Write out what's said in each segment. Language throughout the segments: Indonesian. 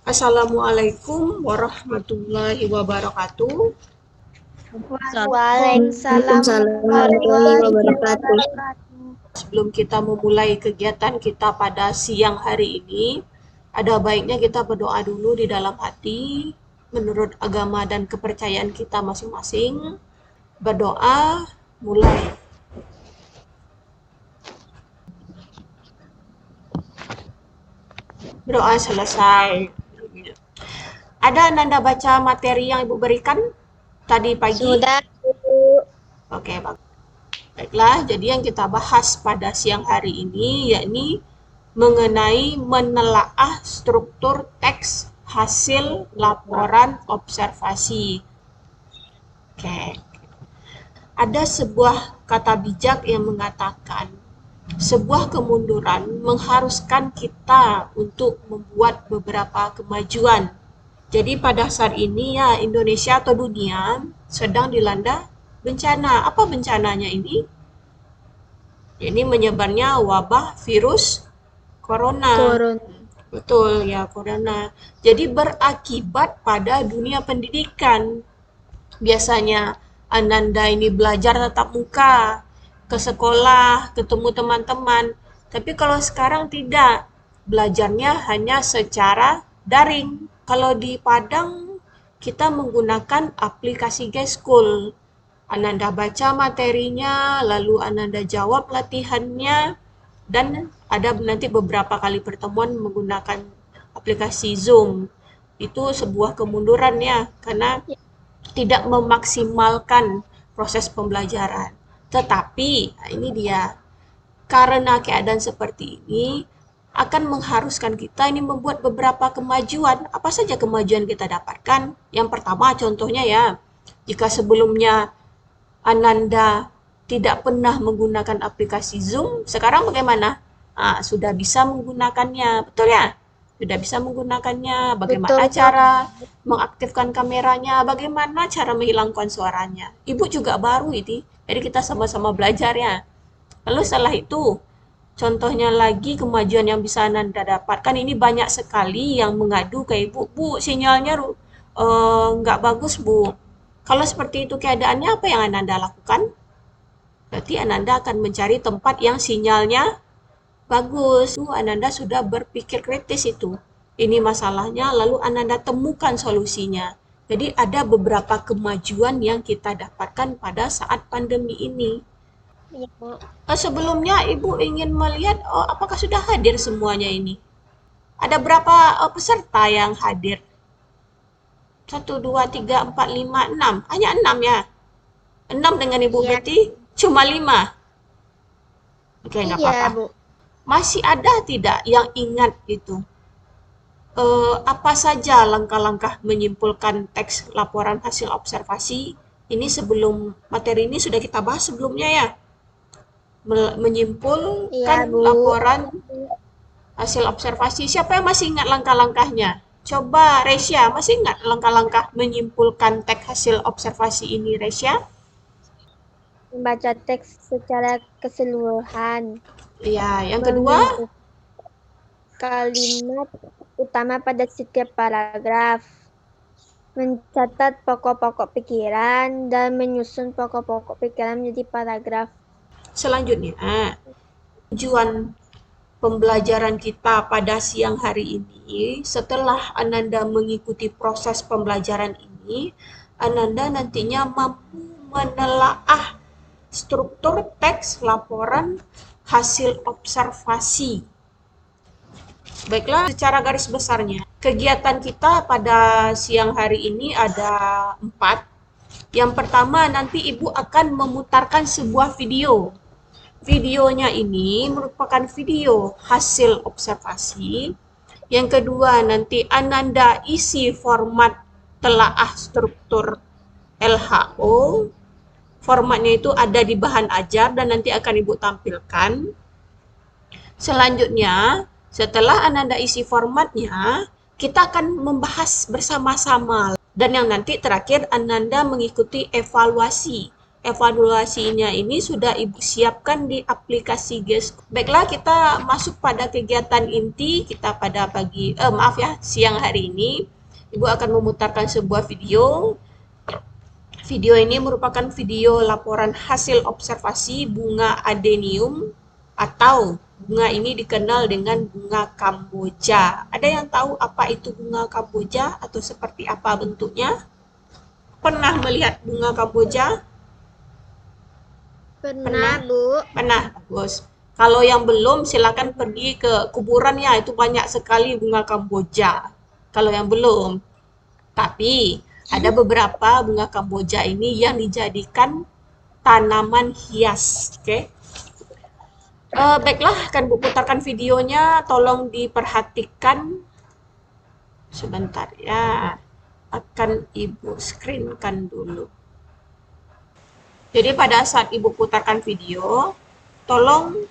Assalamualaikum warahmatullahi wabarakatuh. Waalaikumsalam Waalaikumsalam warahmatullahi warahmatullahi wabarakatuh. wabarakatuh. Sebelum kita memulai kegiatan kita pada siang hari ini, ada baiknya kita berdoa dulu di dalam hati menurut agama dan kepercayaan kita masing-masing. Berdoa, mulai. Berdoa selesai. Ada Ananda baca materi yang Ibu berikan tadi pagi? Sudah, Bu. Oke, bagus. Baiklah, jadi yang kita bahas pada siang hari ini yakni mengenai menelaah struktur teks hasil laporan observasi. Oke. Ada sebuah kata bijak yang mengatakan sebuah kemunduran mengharuskan kita untuk membuat beberapa kemajuan. Jadi pada saat ini ya Indonesia atau dunia sedang dilanda bencana. Apa bencananya ini? Ini menyebarnya wabah virus corona. Betul ya, corona. Jadi berakibat pada dunia pendidikan. Biasanya Ananda ini belajar tatap muka, ke sekolah, ketemu teman-teman. Tapi kalau sekarang tidak, belajarnya hanya secara daring. Kalau di Padang, kita menggunakan aplikasi G-School. Ananda baca materinya, lalu Ananda jawab latihannya, dan ada nanti beberapa kali pertemuan menggunakan aplikasi Zoom. Itu sebuah kemunduran ya, karena tidak memaksimalkan proses pembelajaran. Tetapi, nah ini dia, karena keadaan seperti ini, akan mengharuskan kita ini membuat beberapa kemajuan. Apa saja kemajuan kita dapatkan? Yang pertama, contohnya ya, jika sebelumnya Ananda tidak pernah menggunakan aplikasi Zoom, sekarang bagaimana? Sudah bisa menggunakannya, betul ya? Sudah bisa menggunakannya, bagaimana Betul, cara mengaktifkan kameranya, bagaimana cara menghilangkan suaranya. Ibu juga baru ini, jadi kita sama-sama belajar ya. Lalu setelah itu, contohnya lagi kemajuan yang bisa Anda dapatkan ini banyak sekali yang mengadu ke Ibu, Bu, sinyalnya nggak bagus, Bu. Kalau seperti itu keadaannya, apa yang Anda lakukan? Berarti Ananda akan mencari tempat yang sinyalnya bagus. Ananda sudah berpikir kritis itu. Ini masalahnya, lalu Ananda temukan solusinya. Jadi ada beberapa kemajuan yang kita dapatkan pada saat pandemi ini. iya, Bu. Sebelumnya Ibu ingin melihat apakah sudah hadir semuanya ini. Ada berapa peserta yang hadir? Satu, dua, tiga, empat, lima, enam. Hanya enam ya? Enam dengan Ibu Iya, Betty cuma lima. Oke, nggak iya, apa-apa. Bu. Masih ada tidak yang ingat itu? Apa saja langkah-langkah menyimpulkan teks laporan hasil observasi? Ini sebelum materi ini sudah kita bahas sebelumnya ya. Iya, Menyimpulkan Bu. laporan hasil observasi. Siapa yang masih ingat langkah-langkahnya? Coba Resya, masih ingat langkah-langkah menyimpulkan teks hasil observasi ini, Resya? Membaca teks secara keseluruhan. Ya, yang kedua, Menentukan kalimat utama pada setiap paragraf. Mencatat pokok-pokok pikiran dan menyusun pokok-pokok pikiran menjadi paragraf. selanjutnya, tujuan pembelajaran kita pada siang hari ini, setelah Ananda mengikuti proses pembelajaran ini, Ananda nantinya mampu menelaah struktur teks laporan hasil observasi. Baiklah, secara garis besarnya, kegiatan kita pada siang hari ini ada 4. Yang pertama, nanti Ibu akan memutarkan sebuah video. Videonya ini merupakan video hasil observasi. Yang kedua, nanti Ananda isi format telaah struktur LHO. Formatnya itu ada di bahan ajar dan nanti akan Ibu tampilkan. Selanjutnya, setelah Ananda isi formatnya, kita akan membahas bersama-sama. Dan yang nanti terakhir Ananda mengikuti evaluasi. evaluasinya ini sudah Ibu siapkan di aplikasi Gesco. Baiklah, kita masuk pada kegiatan inti kita pada siang hari ini. Ibu akan memutarkan sebuah video. Video ini merupakan video laporan hasil observasi bunga adenium atau bunga ini dikenal dengan bunga Kamboja. Ada yang tahu apa itu bunga Kamboja atau seperti apa bentuknya? Pernah melihat bunga Kamboja? Pernah, Bu. Pernah, bagus. Kalau yang belum, silakan pergi ke kuburannya, itu banyak sekali bunga Kamboja. Kalau yang belum, tapi ada beberapa bunga Kamboja ini yang dijadikan tanaman hias, oke? Baiklah, akan Bu putarkan videonya, tolong diperhatikan. Sebentar ya, akan Ibu screenkan dulu. Jadi pada saat Ibu putarkan video, tolong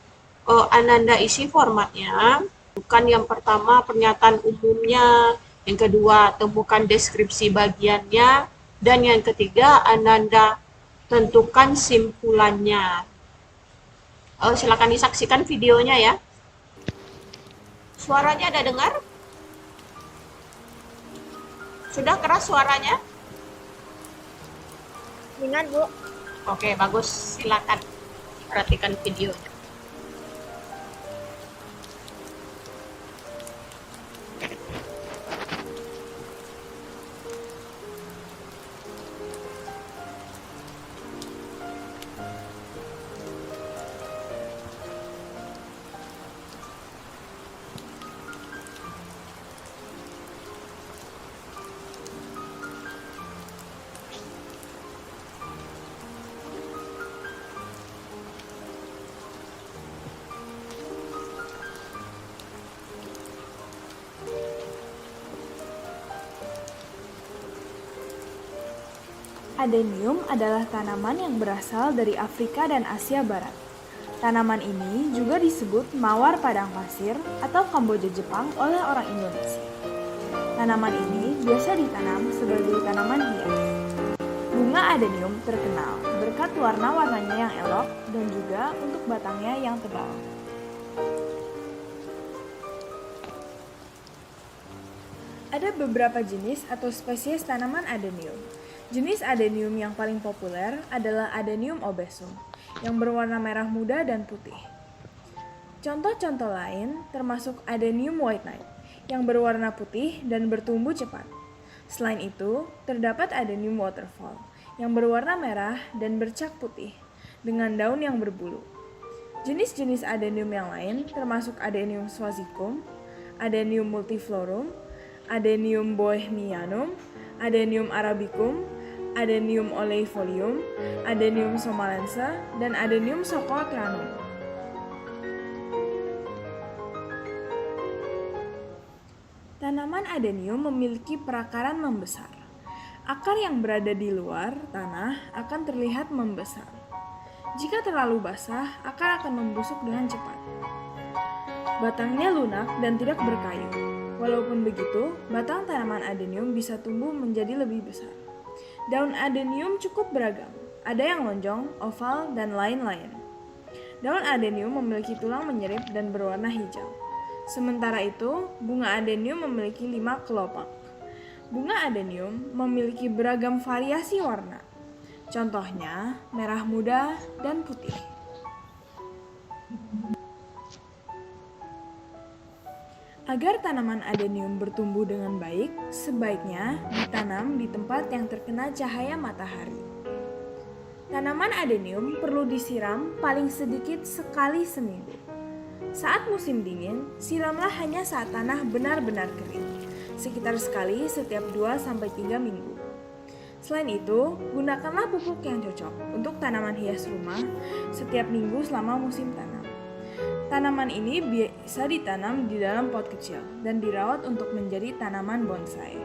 Ananda isi formatnya. Bukan yang pertama pernyataan umumnya, yang kedua temukan deskripsi bagiannya, dan yang ketiga Ananda tentukan simpulannya. Silakan disaksikan videonya ya. Suaranya ada dengar? Sudah keras suaranya? Dengar, Bu. Oke, bagus. Silakan perhatikan videonya. Adenium adalah tanaman yang berasal dari Afrika dan Asia Barat. Tanaman ini juga disebut mawar padang pasir atau Kamboja Jepang oleh orang Indonesia. Tanaman ini biasa ditanam sebagai tanaman hias. Bunga adenium terkenal berkat warna-warnanya yang elok dan juga untuk batangnya yang tebal. Ada beberapa jenis atau spesies tanaman adenium. Jenis adenium yang paling populer adalah Adenium obesum, yang berwarna merah muda dan putih. Contoh-contoh lain termasuk Adenium white knight, yang berwarna putih dan bertumbuh cepat. Selain itu, terdapat Adenium waterfall, yang berwarna merah dan bercak putih, dengan daun yang berbulu. Jenis-jenis adenium yang lain termasuk Adenium swazicum, Adenium multiflorum, Adenium bohemianum, Adenium arabicum, Adenium oleifolium, Adenium somalense, dan Adenium socotranum. Tanaman adenium memiliki perakaran membesar. Akar yang berada di luar tanah akan terlihat membesar. Jika terlalu basah, akar akan membusuk dengan cepat. Batangnya lunak dan tidak berkayu. Walaupun begitu, batang tanaman adenium bisa tumbuh menjadi lebih besar. Daun adenium cukup beragam, ada yang lonjong, oval, dan lain-lain. Daun adenium memiliki tulang menyerip dan berwarna hijau. Sementara itu, bunga adenium memiliki 5 kelopak. Bunga adenium memiliki beragam variasi warna. Contohnya, merah muda dan putih. Agar tanaman adenium bertumbuh dengan baik, sebaiknya ditanam di tempat yang terkena cahaya matahari. Tanaman adenium perlu disiram paling sedikit sekali seminggu. Saat musim dingin, siramlah hanya saat tanah benar-benar kering, sekitar sekali setiap 2-3 minggu. Selain itu, gunakanlah pupuk yang cocok untuk tanaman hias rumah setiap minggu selama musim tanam. Tanaman ini bisa ditanam di dalam pot kecil dan dirawat untuk menjadi tanaman bonsai.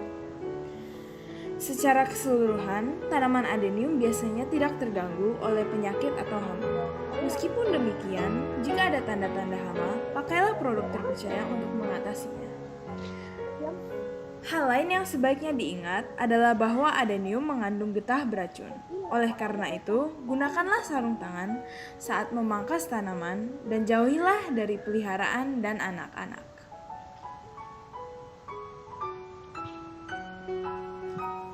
Secara keseluruhan, tanaman adenium biasanya tidak terganggu oleh penyakit atau hama. Meskipun demikian, jika ada tanda-tanda hama, pakailah produk terpercaya untuk mengatasinya. Hal lain yang sebaiknya diingat adalah bahwa adenium mengandung getah beracun. Oleh karena itu, gunakanlah sarung tangan saat memangkas tanaman dan jauhilah dari peliharaan dan anak-anak.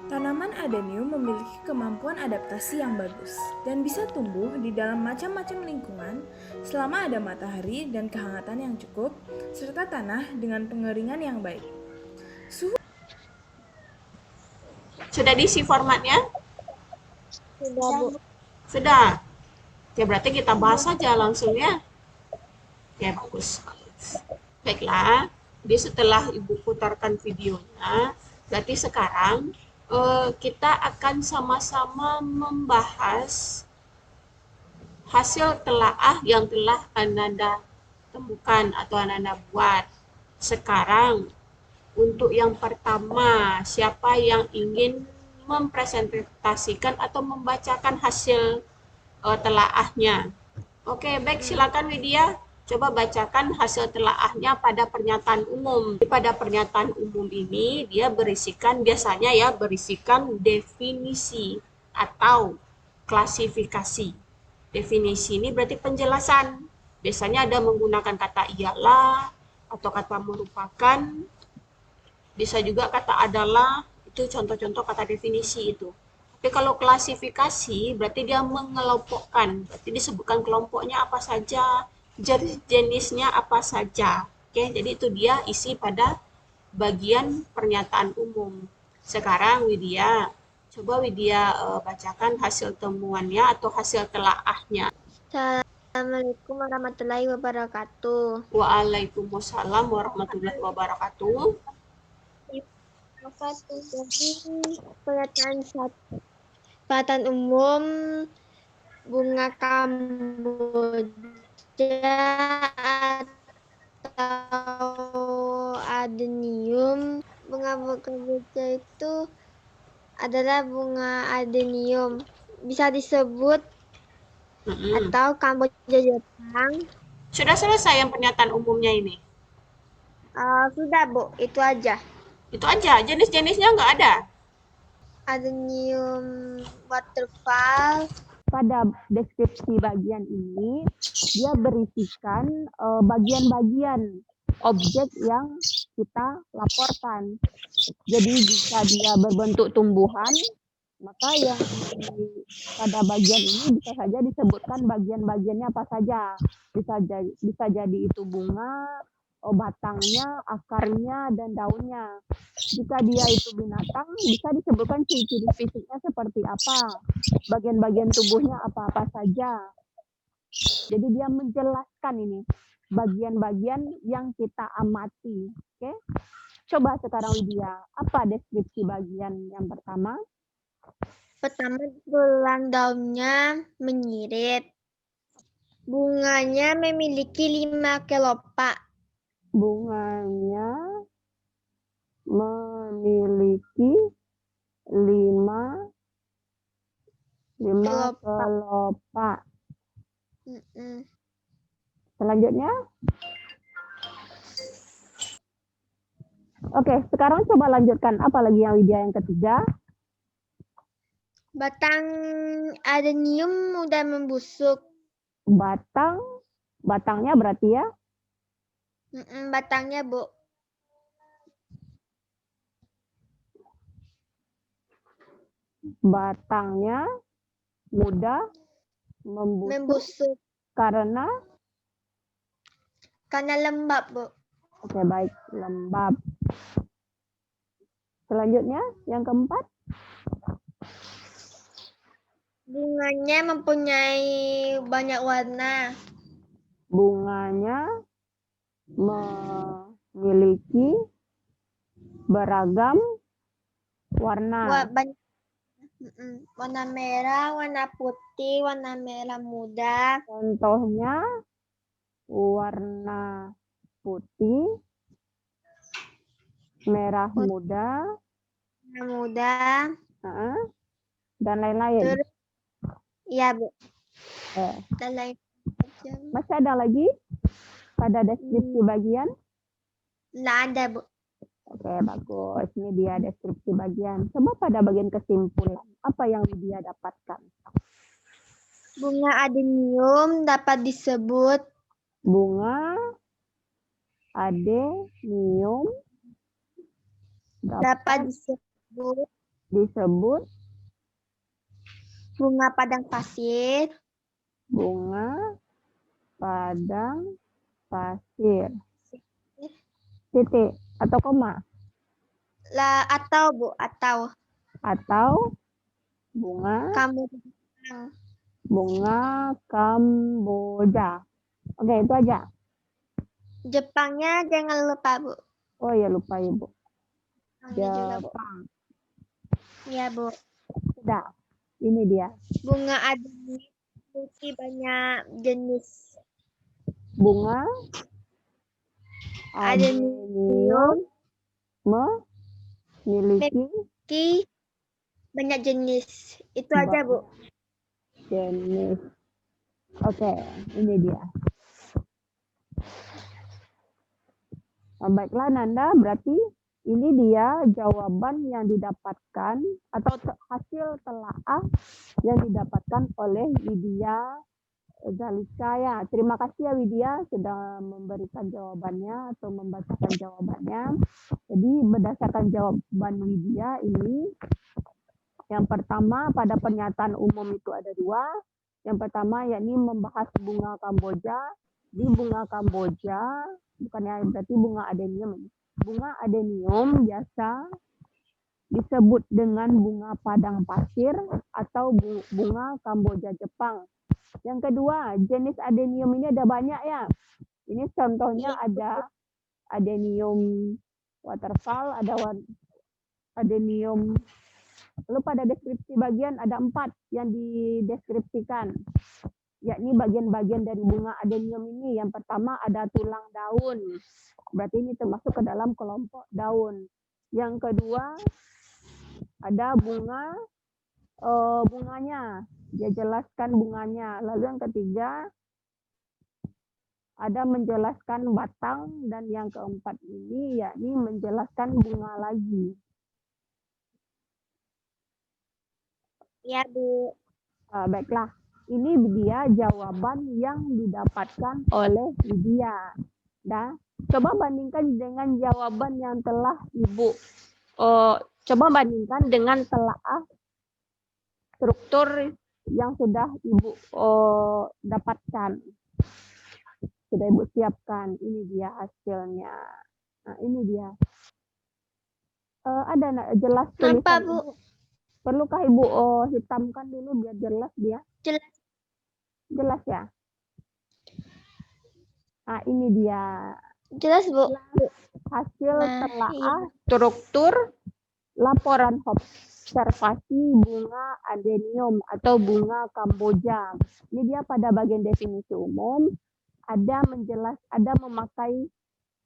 Tanaman adenium memiliki kemampuan adaptasi yang bagus dan bisa tumbuh di dalam macam-macam lingkungan selama ada matahari dan kehangatan yang cukup, serta tanah dengan pengeringan yang baik. Sudah diisi formatnya? Sudah, Bu. Sudah. Oke, berarti kita bahas saja langsung ya. Oke, bagus. Baiklah, jadi setelah Ibu putarkan videonya, berarti sekarang kita akan sama-sama membahas hasil telaah yang telah Ananda temukan atau Ananda buat. Sekarang, untuk yang pertama, siapa yang ingin mempresentasikan atau membacakan hasil telaahnya? Oke, baik, silakan Widya. Coba bacakan hasil telaahnya pada pernyataan umum. Pada pernyataan umum ini dia biasanya berisikan definisi atau klasifikasi. Definisi ini berarti penjelasan. Biasanya ada menggunakan kata iyalah atau kata merupakan. Bisa juga kata adalah, itu contoh-contoh kata definisi itu. Tapi kalau klasifikasi berarti dia mengelompokkan, berarti disebutkan kelompoknya apa saja, jenisnya apa saja. Oke, jadi itu dia isi pada bagian pernyataan umum. Sekarang Widya, coba Widya bacakan hasil temuannya atau hasil telaahnya. Assalamualaikum warahmatullahi wabarakatuh. Waalaikumsalam warahmatullahi wabarakatuh. Jadi pernyataan umum bunga kamboja atau adenium. Bunga kamboja itu adalah bunga adenium. Bisa disebut atau kamboja Jepang. Sudah selesai yang pernyataan umumnya ini? Sudah, Bu. Itu aja. Itu aja, jenis-jenisnya nggak ada? Adenium waterfall. Pada deskripsi bagian ini, dia berisikan bagian-bagian objek yang kita laporkan. Jadi jika dia berbentuk tumbuhan, maka yang pada bagian ini bisa saja disebutkan bagian-bagiannya apa saja. Bisa jadi itu bunga, batangnya, akarnya, dan daunnya. Jika dia itu binatang, bisa disebutkan ciri-ciri fisiknya seperti apa, bagian-bagian tubuhnya apa-apa saja. Jadi dia menjelaskan ini bagian-bagian yang kita amati. Oke? Coba sekarang Widya, apa deskripsi bagian yang pertama? Pertama, tulang daunnya menyirit. Bunganya memiliki 5 kelopak. Bunganya memiliki 5 kelopak. Selanjutnya. Oke, sekarang coba lanjutkan. Apa lagi yang Widya yang ketiga? Batang adenium mudah membusuk. Batangnya berarti ya? Batangnya, Bu. Batangnya mudah membusuk. Karena lembab, Bu. Oke, baik, lembab. Selanjutnya, yang keempat. Bunganya mempunyai banyak warna. Bunganya memiliki beragam warna. Warna merah, warna putih, warna merah muda. Contohnya warna putih, merah muda, dan lain-lain. Iya, Bu. Dan lain. Masih ada lagi pada deskripsi bagian? Nggak ada, Bu. Oke, bagus. Ini dia deskripsi bagian. Coba pada bagian kesimpulan, apa yang Widya dapatkan? Bunga adenium dapat disebut Bunga adenium dapat dapat disebut disebut bunga padang pasir bunga padang pasir. Titik atau koma lah atau bunga kamu Kamboja. Oke, itu aja. Jepangnya jangan lupa Bu. Oh ya, lupa Ibu. Ini juga Bu. Jepang. Ya Bu. Sudah. Ini dia. Bunga adenium memiliki banyak jenis. Bunga Adenium memiliki memiliki banyak jenis. Itu aja Bu. jenis. Oke, ini dia. Baiklah Nanda, berarti ini dia jawaban yang didapatkan atau hasil telaah yang didapatkan oleh Widya Zalika ya. Terima kasih ya Widya sudah memberikan jawabannya atau membacakan jawabannya. Jadi berdasarkan jawaban Widya ini, yang pertama pada pernyataan umum itu ada dua. Yang pertama yakni membahas bunga Kamboja. Di bunga Kamboja, bukannya berarti bunga adenium. Bunga adenium biasa disebut dengan bunga padang pasir atau bunga Kamboja Jepang. Yang kedua, jenis adenium ini ada banyak ya. Ini contohnya ada adenium waterfall, ada adenium. Lalu pada deskripsi bagian ada 4 yang dideskripsikan. Yakni bagian-bagian dari bunga adenium ini. Yang pertama ada tulang daun. Berarti ini termasuk ke dalam kelompok daun. Yang kedua ada bunganya. Dia jelaskan bunganya. Lalu yang ketiga ada menjelaskan batang, dan yang keempat ini yakni menjelaskan bunga lagi. Ya Bu. Baiklah, ini dia jawaban yang didapatkan oleh Widya. Nah, coba bandingkan dengan jawaban yang telah Ibu coba bandingkan dengan telaah struktur yang sudah Ibu dapatkan. Sudah Ibu siapkan. Ini dia hasilnya. Nah, ini dia. Ada jelas tulisan Nampak Bu. Ibu? Perlukah Ibu hitamkan dulu biar jelas dia? Jelas. Jelas ya? Nah, ini dia. Jelas Bu. Hasil Nah, telaah struktur laporan observasi bunga adenium atau bunga Kamboja. Ini dia pada bagian definisi umum. Ada memakai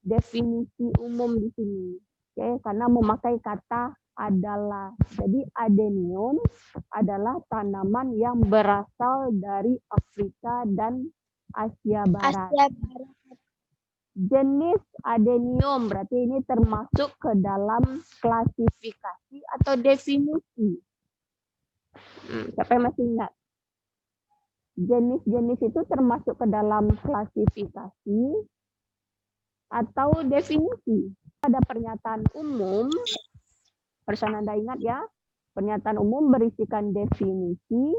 definisi umum di sini. Oke, karena memakai kata adalah. Jadi adenium adalah tanaman yang berasal dari Afrika dan Asia Barat. Asia Barat. Jenis adenium berarti ini termasuk ke dalam klasifikasi atau definisi. Siapa yang masih ingat? Jenis-jenis itu termasuk ke dalam klasifikasi atau definisi. Ada pernyataan umum, harus Anda ingat ya, pernyataan umum berisikan definisi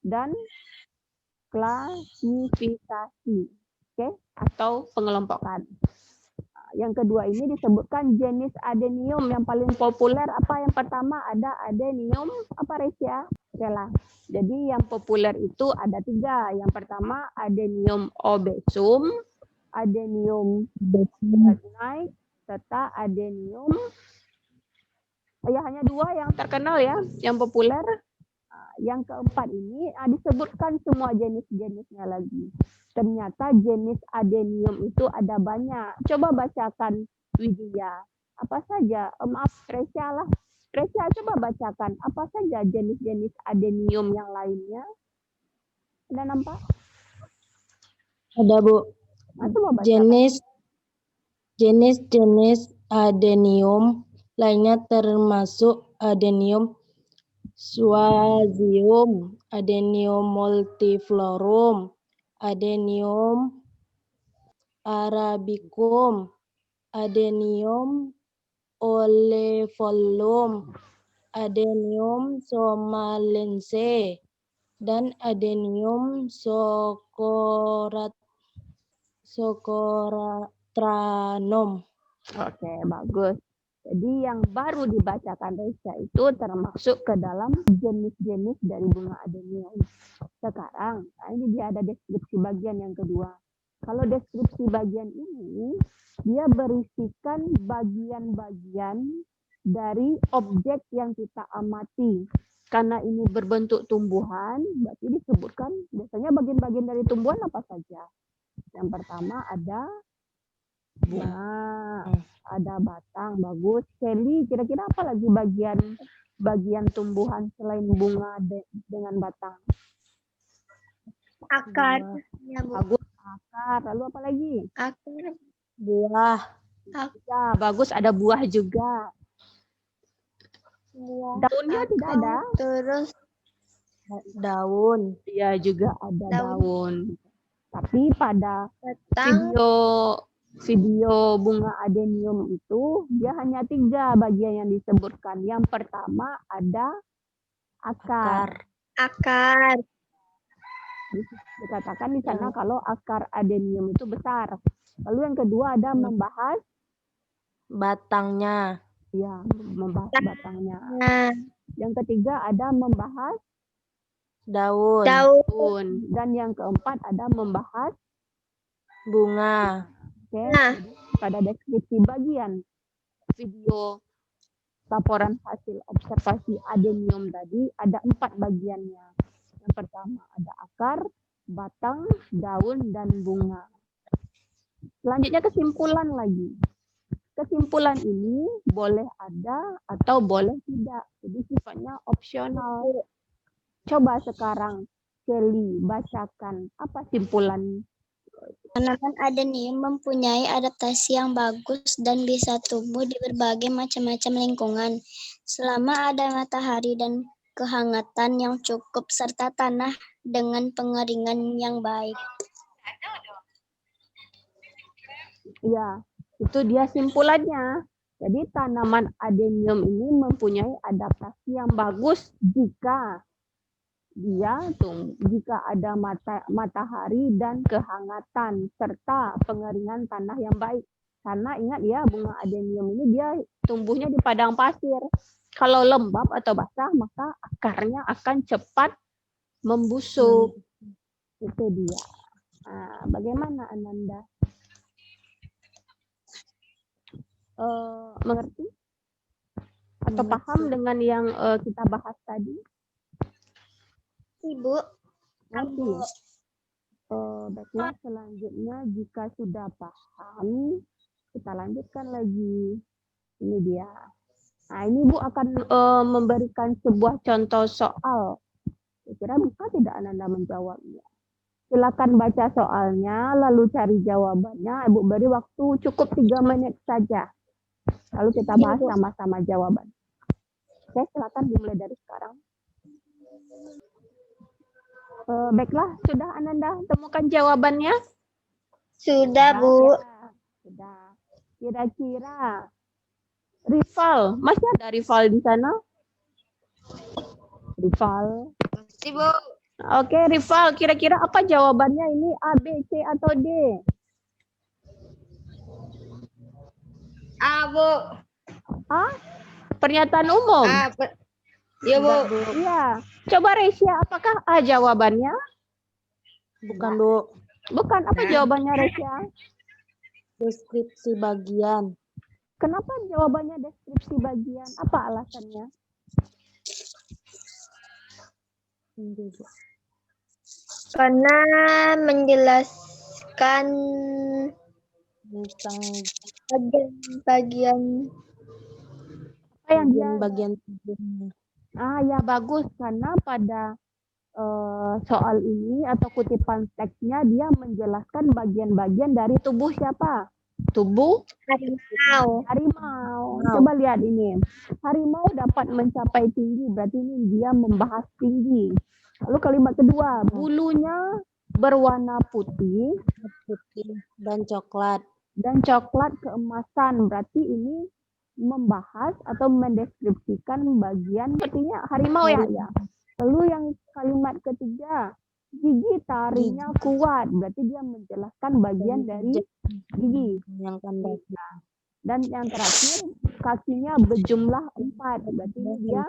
dan klasifikasi, oke, atau pengelompokan. Yang kedua ini disebutkan jenis adenium yang paling populer apa? Yang pertama ada adenium apa Resia? Oke lah. Jadi yang populer itu ada 3. Yang pertama adenium obesum, adenium night, serta adenium. Ya hanya 2 yang terkenal ya, yang populer. Yang keempat ini disebutkan semua jenis-jenisnya lagi. Ternyata jenis adenium itu ada banyak. Coba bacakan Widya. Apa saja? Maaf, Resya lah. Resya coba bacakan. Apa saja jenis-jenis adenium yang lainnya? Ada nampak? Ada Bu. Coba bacakan. Jenis adenium lainnya termasuk adenium swazium, adenium multiflorum, adenium arabicum, adenium oleifolium, adenium somalense, dan adenium socoratranum. Oke, bagus. Jadi yang baru dibacakan Resya itu termasuk ke dalam jenis-jenis dari bunga adenium. Sekarang, ini dia ada deskripsi bagian yang kedua. Kalau deskripsi bagian ini, dia berisikan bagian-bagian dari objek yang kita amati. Karena ini berbentuk tumbuhan, berarti disebutkan biasanya bagian-bagian dari tumbuhan apa saja. Yang pertama ada bunga, ada batang, bagus. Kelly, kira-kira apa lagi bagian tumbuhan selain bunga dengan batang? Akar. Bagus, akar. Lalu apa lagi? Akar. Buah, Ya, bagus, ada buah juga. Daunnya tidak ada? Terus daun, Ya, juga ada daun. Tapi pada batang. video bunga adenium itu dia hanya 3 bagian yang disebutkan. Yang pertama ada akar. Akar. Dikatakan di sana kalau akar adenium itu besar. Lalu yang kedua ada membahas batangnya, ya, membahas batangnya. Nah, Yang ketiga ada membahas daun, daun. Dan yang keempat ada membahas bunga. Oke, Nah. jadi pada deskripsi bagian video laporan hasil observasi adenium tadi ada 4 bagiannya. Yang pertama ada akar, batang, daun, dan bunga. Selanjutnya kesimpulan lagi. Kesimpulan ini boleh ada atau boleh tidak. Jadi sifatnya opsional. Coba sekarang Kelly bacakan apa simpulan. Tanaman adenium mempunyai adaptasi yang bagus dan bisa tumbuh di berbagai macam-macam lingkungan. Selama ada matahari dan kehangatan yang cukup serta tanah dengan pengeringan yang baik. Ya, itu dia simpulannya. Jadi tanaman adenium ini mempunyai adaptasi yang bagus jika jika ada matahari dan kehangatan serta pengeringan tanah yang baik. Karena ingat ya, bunga adenium ini dia tumbuhnya di padang pasir. Kalau lembab atau basah maka akarnya akan cepat membusuk. Itu dia. Nah, bagaimana Ananda? Mengerti? Atau paham dengan yang kita bahas tadi? Ibu, Ngerti? Baiklah, selanjutnya jika sudah paham, kita lanjutkan lagi. Ini dia. Nah, ini Bu akan memberikan sebuah contoh soal. Kira-kira bisa tidak Ananda menjawabnya? Silakan baca soalnya, lalu cari jawabannya. Ibu beri waktu cukup 3 menit saja. Lalu kita bahas sama-sama jawaban. Oke, silakan dimulai dari sekarang. Baiklah, sudah Ananda temukan jawabannya? sudah Bu. Sudah. Kira-kira rival, masih ada rival di sana? Rival. Masih Bu. Oke, rival, kira-kira apa jawabannya ini? A, B, C, atau D? A Bu. A? Pernyataan umum? Ya Bu. Iya. Coba Resya, apakah A jawabannya? Bukan, Bu. Bukan, apa jawabannya Resya? Deskripsi bagian. Kenapa jawabannya deskripsi bagian? Apa alasannya? Karena menjelaskan Tentang bagian-bagian Apa yang dia bagian ya bagus, karena pada soal ini atau kutipan teksnya dia menjelaskan bagian-bagian dari tubuh siapa? Tubuh Harimau. harimau. Coba lihat ini. Harimau dapat mencapai tinggi, berarti ini dia membahas tinggi. Lalu kalimat kedua, bulunya berwarna putih Putih dan coklat. dan coklat keemasan, berarti ini membahas atau mendeskripsikan bagian sepertinya harimau ya. Lalu yang kalimat ketiga, gigi taringnya kuat, berarti dia menjelaskan bagian dari gigi. Yang kandang. Dan yang terakhir, kakinya berjumlah 4, berarti dia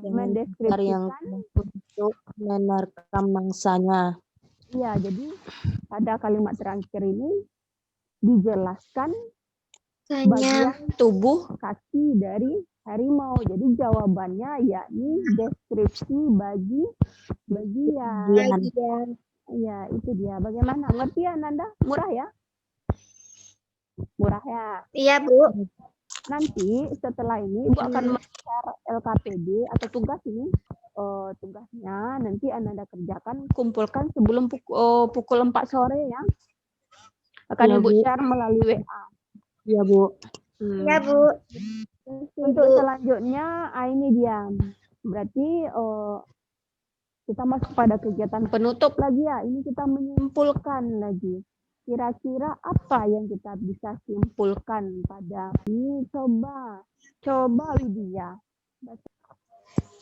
yang mendeskripsikan. untuk menerkam mangsanya. Iya, jadi pada kalimat terakhir ini dijelaskan bagian tubuh kaki dari harimau. Jadi jawabannya yakni deskripsi bagian. Ya, itu dia. Bagaimana? Ngerti ya, Nanda? Murah ya? Murah ya. Iya, Bu. Nanti setelah ini Ibu akan men-share LKPD atau tugas ini. Tugasnya nanti Anda kerjakan, kumpulkan sebelum pukul 4 sore ya. Akan Ya, Ibu Bu. share melalui WA. Iya, Bu. Iya, Bu. Untuk selanjutnya, ini dia. Berarti kita masuk pada kegiatan penutup lagi ya. Ini kita menyimpulkan lagi. Kira-kira apa yang kita bisa simpulkan pada ini? Coba Widya.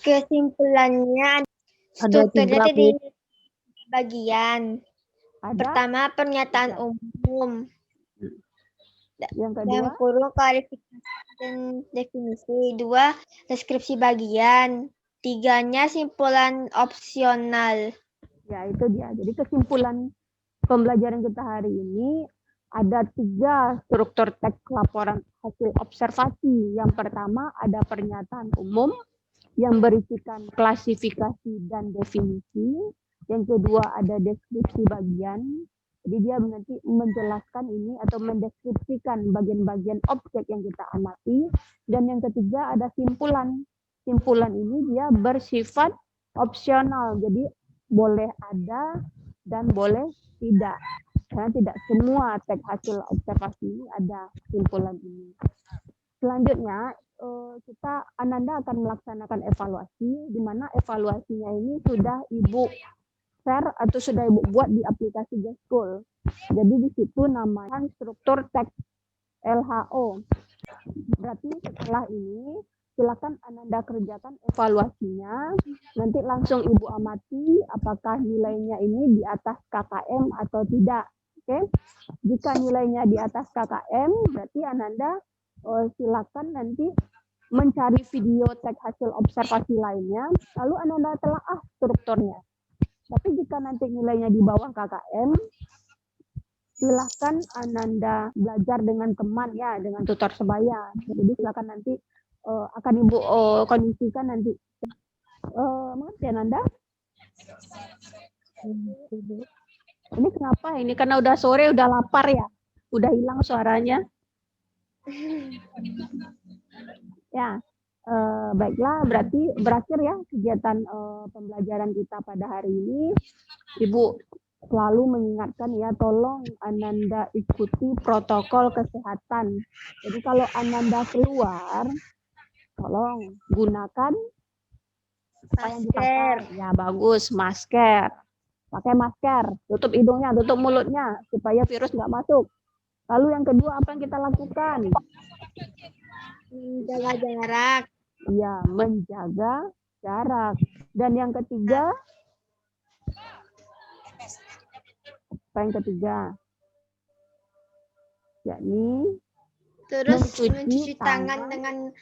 Kesimpulannya Ada strukturnya 3, tadi Bu. bagian. Ada Pertama, pernyataan umum. yang kedua, Yang kurung klarifikasi dan definisi. 2, deskripsi bagian. 3-nya simpulan opsional. ya itu dia. Jadi kesimpulan pembelajaran kita hari ini ada 3 struktur teks laporan hasil observasi. Yang pertama ada pernyataan umum yang berisikan klasifikasi dan definisi. Yang kedua ada deskripsi bagian. Jadi dia nanti menjelaskan ini atau mendeskripsikan bagian-bagian objek yang kita amati. Dan yang ketiga ada simpulan. Simpulan ini dia bersifat opsional. Jadi boleh ada dan boleh tidak. Karena tidak semua teks hasil observasi ini ada simpulan ini. Selanjutnya Ananda akan melaksanakan evaluasi, di mana evaluasinya ini sudah Ibu share atau sudah Ibu buat di aplikasi Geschool. Jadi di situ namanya struktur teks LHO. Berarti setelah ini silakan Ananda kerjakan evaluasinya. Nanti langsung Ibu amati apakah nilainya ini di atas KKM atau tidak. Oke. Jika nilainya di atas KKM, berarti Ananda silakan nanti mencari video teks hasil observasi lainnya, lalu Ananda telaah strukturnya. Tapi jika nanti nilainya di bawah KKM, silahkan Ananda belajar dengan teman ya, dengan tutor sebaya. Jadi silakan nanti akan Ibu kondisikan nanti. Mengerti Ananda? Ini kenapa? Ini karena udah sore, udah lapar ya? Udah hilang suaranya? Ya, baiklah, berarti berakhir ya kegiatan pembelajaran kita pada hari ini. Ibu selalu mengingatkan ya, tolong Ananda ikuti protokol kesehatan. Jadi kalau Ananda keluar, tolong gunakan apa yang dipakai. Ya, bagus, masker. Pakai masker, tutup hidungnya, tutup mulutnya, supaya virus nggak masuk. Lalu yang kedua, apa yang kita lakukan? Menjaga jarak. Iya, menjaga jarak. Dan yang ketiga, apa yang ketiga? Yakni Terus mencuci tangan dengan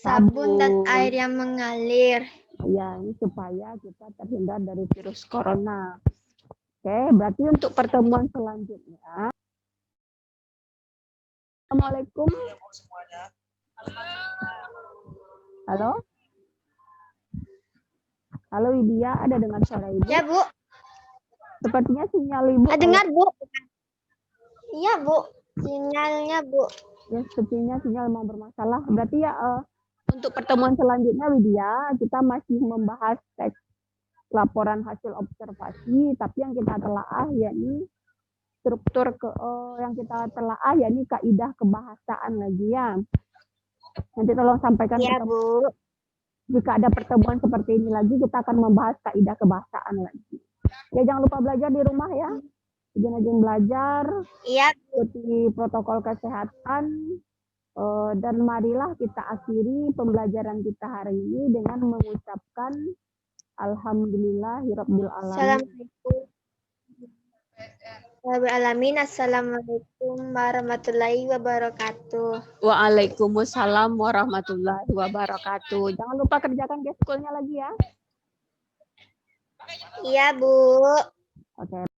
sabun dan air yang mengalir. Ya, ini supaya kita terhindar dari virus corona. Oke, berarti untuk pertemuan selanjutnya. Assalamualaikum. Halo? Halo Widya, ada dengar suara Ibu? Ya, Bu. Sepertinya sinyal Ibu. Dengar, Bu. Iya, Bu. Sinyalnya, Bu. Ya, sepertinya sinyal mau bermasalah. Berarti ya untuk pertemuan selanjutnya Widya, kita masih membahas teks laporan hasil observasi, tapi yang kita telaah yakni struktur yang kita telaah, yakni kaidah kebahasaan lagi ya. Nanti tolong sampaikan Iya, Bu. jika ada pertemuan seperti ini lagi, kita akan membahas kaidah kebahasaan lagi. Ya, jangan lupa belajar di rumah ya. Rajin-rajin belajar, Iya, ikuti protokol kesehatan, dan marilah kita akhiri pembelajaran kita hari ini dengan mengucapkan Alhamdulillahirabbil alamin. Assalamualaikum. Assalamualaikum warahmatullahi wabarakatuh. Waalaikumsalam warahmatullahi wabarakatuh. Jangan lupa kerjakan geskulnya lagi ya. Iya, Bu. Oke.